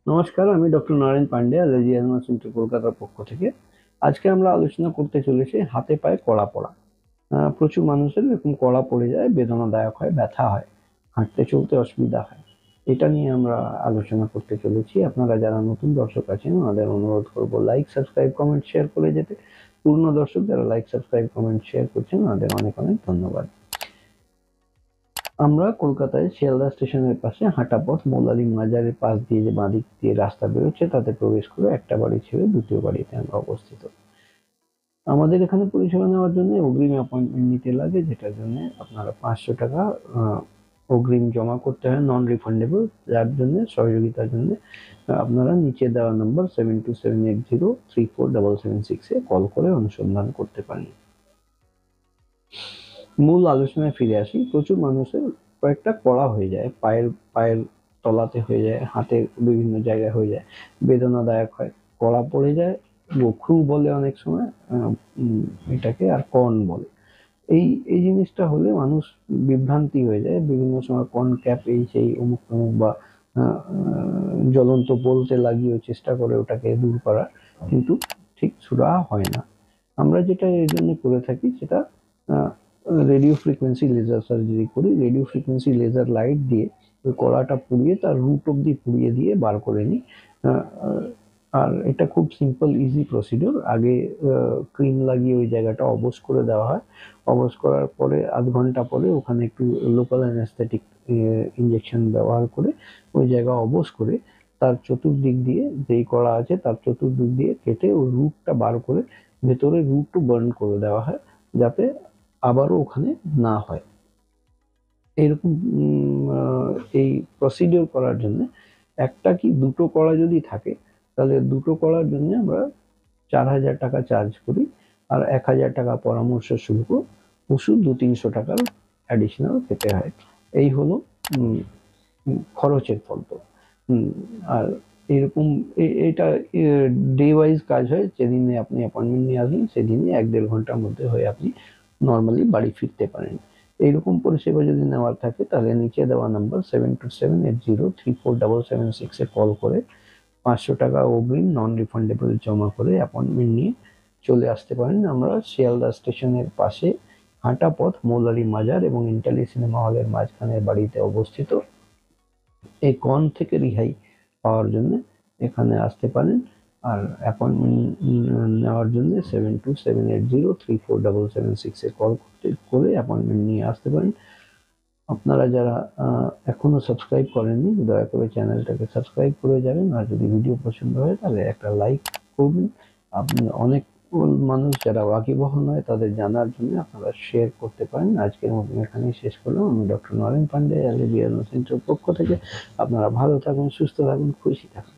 নমস্কার, আমি doctor Narayan Pandey, allergy asthma centre কলকাতার পক্ষ থেকে। আজকে আমরা আলোচনা করতে চলেছি হাতে পায়ে কড়া পড়া। প্রচুর মানুষের এরকম কড়া পড়ে যায়, বেদনাদায়ক হয়, ব্যথা হয়, হাঁটতে চলতে অসুবিধা হয়। এটা নিয়ে আমরা আলোচনা করতে চলেছি। আপনারা যারা নতুন দর্শক আছেন ওনাদের অনুরোধ করব লাইক, সাবস্ক্রাইব, কমেন্ট, শেয়ার করে যেতে। পুরনো দর্শক যারা লাইক, সাবস্ক্রাইব, কমেন্ট, শেয়ার করছেন ওনাদের অনেক অনেক ধন্যবাদ। আমরা কলকাতায় শিয়ালদা স্টেশনের পাশে হাঁটা পথ মৌলালী মাজারের পাশ দিয়ে যে বাঁদিক দিয়ে রাস্তা বেরোচ্ছে তাতে প্রবেশ করে একটা বাড়ি ছেড়ে দ্বিতীয় বাড়িতে আমরা অবস্থিত। আমাদের এখানে পরিষেবা নেওয়ার জন্য অগ্রিম অ্যাপয়েন্টমেন্ট নিতে লাগে, যেটার জন্য আপনারা 500 টাকা অগ্রিম জমা করতে হয়, নন রিফান্ডেবল। যার জন্য সহযোগিতার জন্য আপনারা নিচে দেওয়া নম্বর 7278034776 এ কল করে অনুসন্ধান করতে পারেন। মূল আলোচনায় ফিরে আসি। প্রচুর মানুষের কয়েকটা কড়া হয়ে যায়, পায়ের পায়ের তলাতে হয়ে যায়, হাতের বিভিন্ন জায়গায় হয়ে যায়, বেদনাদায়ক হয়, কড়া পড়ে যায়, গোখরু বলে অনেক সময় এটাকে, আর কর্ন বলে। এই এই জিনিসটা হলে মানুষ বিভ্রান্তি হয়ে যায়, বিভিন্ন সময় কর্ন ক্যাপ এই সেই অমুক তমুক বা জ্বলন্ত বলতে লাগিয়েও চেষ্টা করে ওটাকে দূর করার, কিন্তু ঠিক সুরাহা হয় না। আমরা যেটা এর জন্য করে থাকি সেটা রেডিও ফ্রিকোয়েন্সি লেজার সার্জারি করি। রেডিও ফ্রিকোয়েন্সি লেজার লাইট দিয়ে ওই কড়াটা পুড়িয়ে তার রুট অব্দি পুড়িয়ে দিয়ে বার করে নিই। আর এটা খুব সিম্পল ইজি প্রসিডিওর। আগে ক্রিম লাগিয়ে ওই জায়গাটা অবশ করে দেওয়া হয়। অবশ করার পরে আধ ঘন্টা পরে ওখানে একটু লোকাল অ্যানেস্থেটিক ইঞ্জেকশন ব্যবহার করে ওই জায়গা অবশ করে তার চতুর্দিক দিয়ে যেই কড়া আছে তার চতুর্দিক দিয়ে কেটে ওই রুটটা বার করে ভেতরে রুটও বার্ন করে দেওয়া হয়, যাতে আবারও ওখানে না হয়। এরকম এই প্রসিডিওর করার জন্য একটা কি দুটো কড়া যদি থাকে তাহলে দুটো কড়ার জন্য আমরা 4000 টাকা চার্জ করি, আর 1000 টাকা পরামর্শ শুল্ক, ওষুধ 200-300 টাকার অ্যাডিশনাল পেতে হয়। এই হলো খরচের ফর্দ। আর এরকম এটা ডে ওয়াইজ কাজ হয়। যেদিনে আপনি অ্যাপয়েন্টমেন্ট নিয়ে আসবেন সেদিনই 1-1.5 ঘন্টার মধ্যে হয়ে আপনি নর্মালি বাড়ি ফিরতে পারেন। এইরকম পরিষেবা যদি নেওয়ার থাকে তাহলে নিচে দেওয়া নাম্বার 7278034776 এ কল করে 500 টাকা অগ্রিম নন রিফান্ডেবল জমা করে অ্যাপয়েন্টমেন্ট নিয়ে চলে আসতে পারেন। আমরা শিয়ালদা স্টেশনের পাশে হাঁটা পথ মৌলালী মাজার এবং ইন্টালি সিনেমা হলের মাঝখানের বাড়িতে অবস্থিত। এই কর্ন থেকে রেহাই পাওয়ার জন্য এখানে আসতে পারেন। আর অ্যাপয়েন্টমেন্ট নেওয়ার জন্য 7278034776 এ কল করে অ্যাপয়েন্টমেন্ট নিয়ে আসতে পারেন। আপনারা যারা এখনো সাবস্ক্রাইব করেননি দয়া করে চ্যানেলটাকে সাবস্ক্রাইব করে যাবেন, আর যদি ভিডিও পছন্দ হয় তাহলে একটা লাইক করবেন। আপনি অনেক মানুষ যারা ওয়াকিবহাল নয় তাদের জানার জন্য আপনারা শেয়ার করতে পারেন। আজকের মতন এখানেই শেষ করলাম। আমি doctor Narayan Pandey, allergy asthma centre পক্ষ থেকে। আপনারা ভালো থাকুন, সুস্থ থাকুন, খুশি থাকুন।